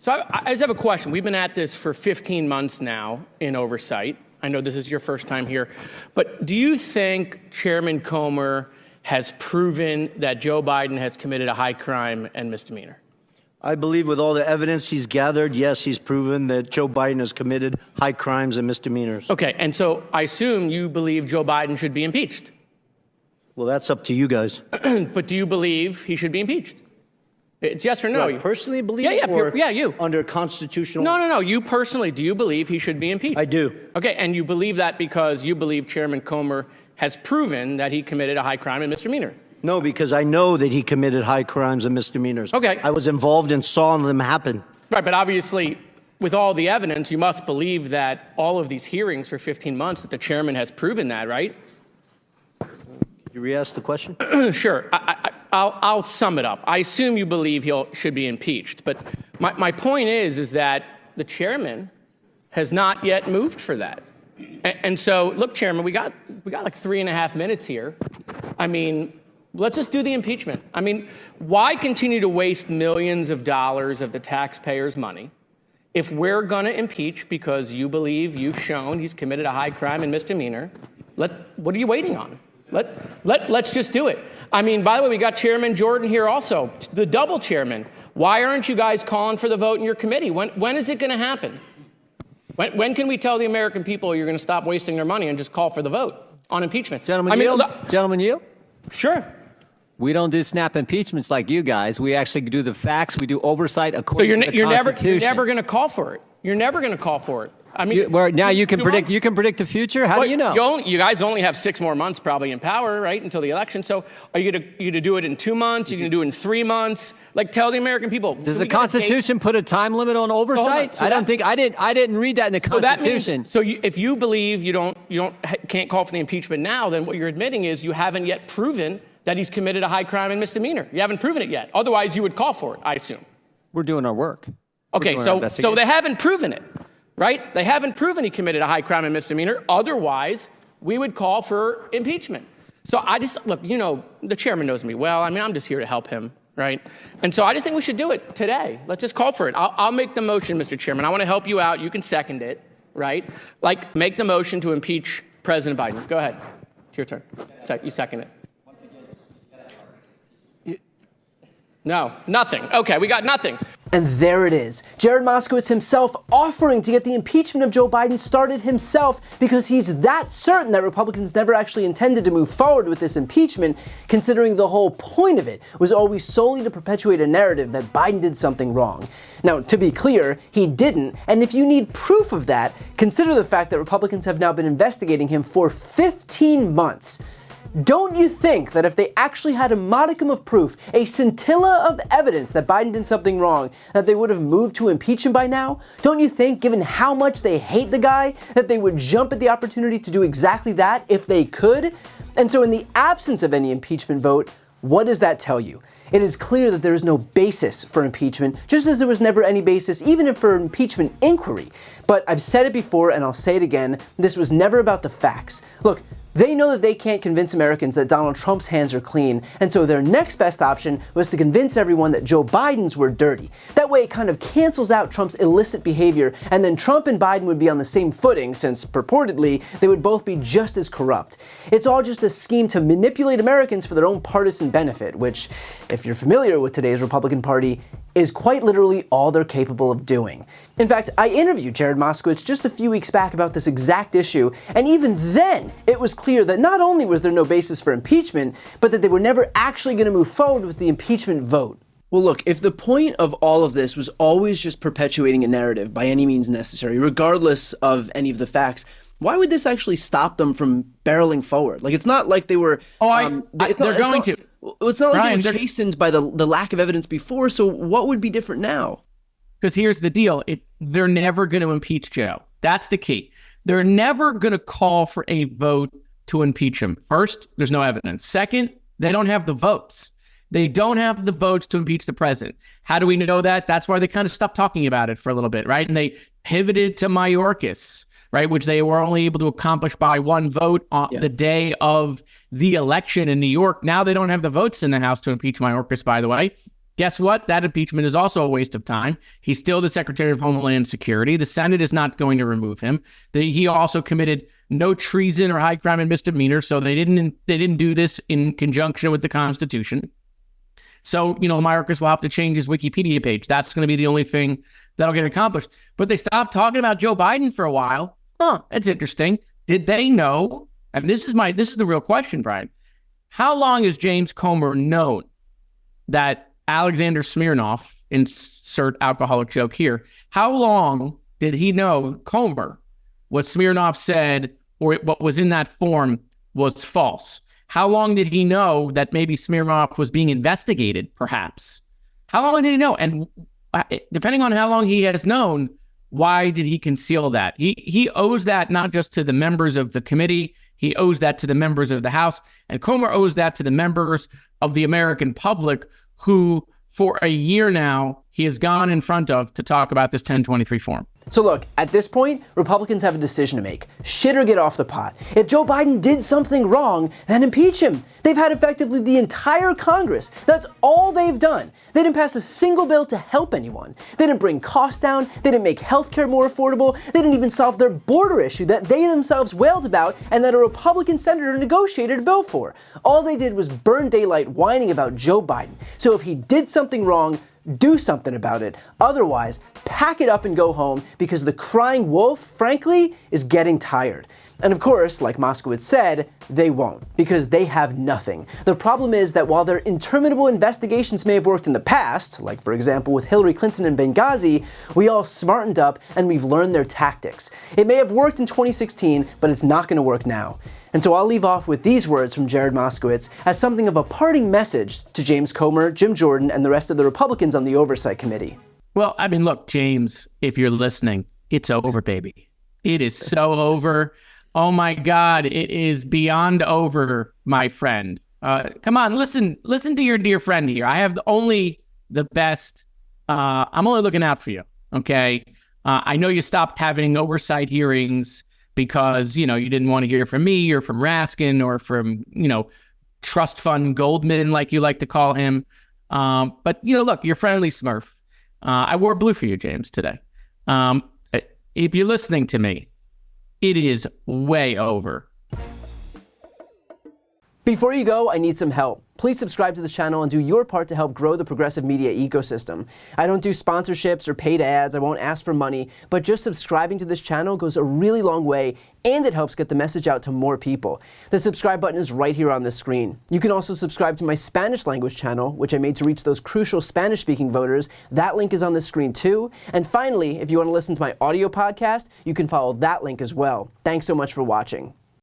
So I just have a question. We've been at this for 15 months now in oversight. I know this is your first time here, but do you think Chairman Comer has proven that Joe Biden has committed a high crime and misdemeanor? I believe with all the evidence he's gathered, yes, he's proven that Joe Biden has committed high crimes and misdemeanors. Okay, and so I assume you believe Joe Biden should be impeached. Well, that's up to you guys. But do you believe he should be impeached? It's yes or no. I personally believe you. Under constitutional... No. You personally, do you believe he should be impeached? I do. Okay, and you believe that because you believe Chairman Comer has proven that he committed a high crime and misdemeanor? No, because I know that he committed high crimes and misdemeanors. Okay. I was involved and saw them happen. Right, but obviously, with all the evidence, you must believe that all of these hearings for 15 months, that the chairman has proven that, right? You re-ask the question? Sure. I'll sum it up. I assume you believe he should be impeached, but my point is that the chairman has not yet moved for that. And so, look, Chairman, we got like 3.5 minutes here. I mean, let's just do the impeachment. I mean, why continue to waste millions of dollars of the taxpayers' money if we're going to impeach because you believe you've shown he's committed a high crime and misdemeanor? What are you waiting on? Let's just do it. I mean, by the way, we got Chairman Jordan here also, the double chairman. Why aren't you guys calling for the vote in your committee? When is it going to happen? When can we tell the American people you're going to stop wasting their money and just call for the vote on impeachment? Gentlemen, you? Sure. We don't do snap impeachments like you guys. We actually do the facts. We do oversight according to the Constitution. You're never going to call for it. You're never going to call for it. I mean, now you can predict. You can predict the future. How do you know? You guys only have 6 more months probably in power, right, until the election. So are you going to do it in 2 months? You're going to do it in 3 months? Like, tell the American people. Does the Constitution put a time limit on oversight? So I don't think I didn't read that in the Constitution. If you believe you can't call for the impeachment now, then what you're admitting is you haven't yet proven that he's committed a high crime and misdemeanor. You haven't proven it yet. Otherwise, you would call for it, I assume. We're doing our work. Okay, so they haven't proven it. Right? They haven't proven he committed a high crime and misdemeanor. Otherwise, we would call for impeachment. So look, the chairman knows me well. I mean, I'm just here to help him, right? And so I just think we should do it today. Let's just call for it. I'll make the motion, Mr. Chairman. I want to help you out. You can second it, right? Like, make the motion to impeach President Biden. Go ahead. It's your turn. You second it. No, nothing. Okay, we got nothing. And there it is. Jared Moskowitz himself offering to get the impeachment of Joe Biden started himself because he's that certain that Republicans never actually intended to move forward with this impeachment, considering the whole point of it was always solely to perpetuate a narrative that Biden did something wrong. Now, to be clear, he didn't, and if you need proof of that, consider the fact that Republicans have now been investigating him for 15 months. Don't you think that if they actually had a modicum of proof, a scintilla of evidence that Biden did something wrong, that they would have moved to impeach him by now? Don't you think, given how much they hate the guy, that they would jump at the opportunity to do exactly that if they could? And so in the absence of any impeachment vote, what does that tell you? It is clear that there is no basis for impeachment, just as there was never any basis even for impeachment inquiry. But I've said it before and I'll say it again, this was never about the facts. Look, they know that they can't convince Americans that Donald Trump's hands are clean, and so their next best option was to convince everyone that Joe Biden's were dirty. That way it kind of cancels out Trump's illicit behavior, and then Trump and Biden would be on the same footing, since purportedly they would both be just as corrupt. It's all just a scheme to manipulate Americans for their own partisan benefit, which, if you're familiar with today's Republican Party, is quite literally all they're capable of doing. In fact, I interviewed Jared Moskowitz just a few weeks back about this exact issue, and even then, it was clear that not only was there no basis for impeachment, but that they were never actually going to move forward with the impeachment vote. Well, look, if the point of all of this was always just perpetuating a narrative by any means necessary, regardless of any of the facts, why would this actually stop them from barreling forward? Like, it's not like they were... they're going to. It's not like they were chastened by the lack of evidence before, so what would be different now? Because here's the deal. They're never going to impeach Joe. That's the key. They're never going to call for a vote to impeach him. First, there's no evidence. Second, they don't have the votes. They don't have the votes to impeach the president. How do we know that? That's why they kind of stopped talking about it for a little bit, right? And they pivoted to Mayorkas, right, which they were only able to accomplish by one vote on the day of the election in New York. Now they don't have the votes in the House to impeach Mayorkas, by the way. Guess what? That impeachment is also a waste of time. He's still the Secretary of Homeland Security. The Senate is not going to remove him. He also committed no treason or high crime and misdemeanor, so they didn't do this in conjunction with the Constitution. So, Mayorkas will have to change his Wikipedia page. That's going to be the only thing that'll get accomplished. But they stopped talking about Joe Biden for a while. That's interesting. Did they know? And this is the real question, Brian. How long has James Comer known that Alexander Smirnoff, insert alcoholic joke here, how long did he know, Comer, what Smirnoff said or what was in that form was false? How long did he know that maybe Smirnoff was being investigated, perhaps? How long did he know? And depending on how long he has known, why did he conceal that? He owes that not just to the members of the committee, he owes that to the members of the House, and Comer owes that to the members of the American public who, for a year now, he has gone in front of to talk about this 1023 form. So look, at this point, Republicans have a decision to make. Shit or get off the pot. If Joe Biden did something wrong, then impeach him. They've had effectively the entire Congress. That's all they've done. They didn't pass a single bill to help anyone. They didn't bring costs down. They didn't make healthcare more affordable. They didn't even solve their border issue that they themselves wailed about and that a Republican senator negotiated a bill for. All they did was burn daylight whining about Joe Biden. So if he did something wrong, do something about it. Otherwise, pack it up and go home, because the crying wolf, frankly, is getting tired. And of course, like Moskowitz said, they won't, because they have nothing. The problem is that while their interminable investigations may have worked in the past, like for example with Hillary Clinton and Benghazi, we all smartened up and we've learned their tactics. It may have worked in 2016, but it's not going to work now. And so I'll leave off with these words from Jared Moskowitz as something of a parting message to James Comer, Jim Jordan, and the rest of the Republicans on the Oversight Committee. Well, I mean, look, James, if you're listening, it's over, baby. It is so over. Oh my God, it is beyond over, my friend. Come on, listen to your dear friend here. I have only the best. I'm only looking out for you, okay? I know you stopped having oversight hearings because, you didn't want to hear from me or from Raskin or from, Trust Fund Goldman, like you like to call him. But, look, you're friendly Smurf. I wore blue for you, James, today. If you're listening to me, it is way over. Before you go, I need some help. Please subscribe to the channel and do your part to help grow the progressive media ecosystem. I don't do sponsorships or paid ads, I won't ask for money, but just subscribing to this channel goes a really long way, and it helps get the message out to more people. The subscribe button is right here on the screen. You can also subscribe to my Spanish language channel, which I made to reach those crucial Spanish-speaking voters. That link is on the screen too. And finally, if you want to listen to my audio podcast, you can follow that link as well. Thanks so much for watching.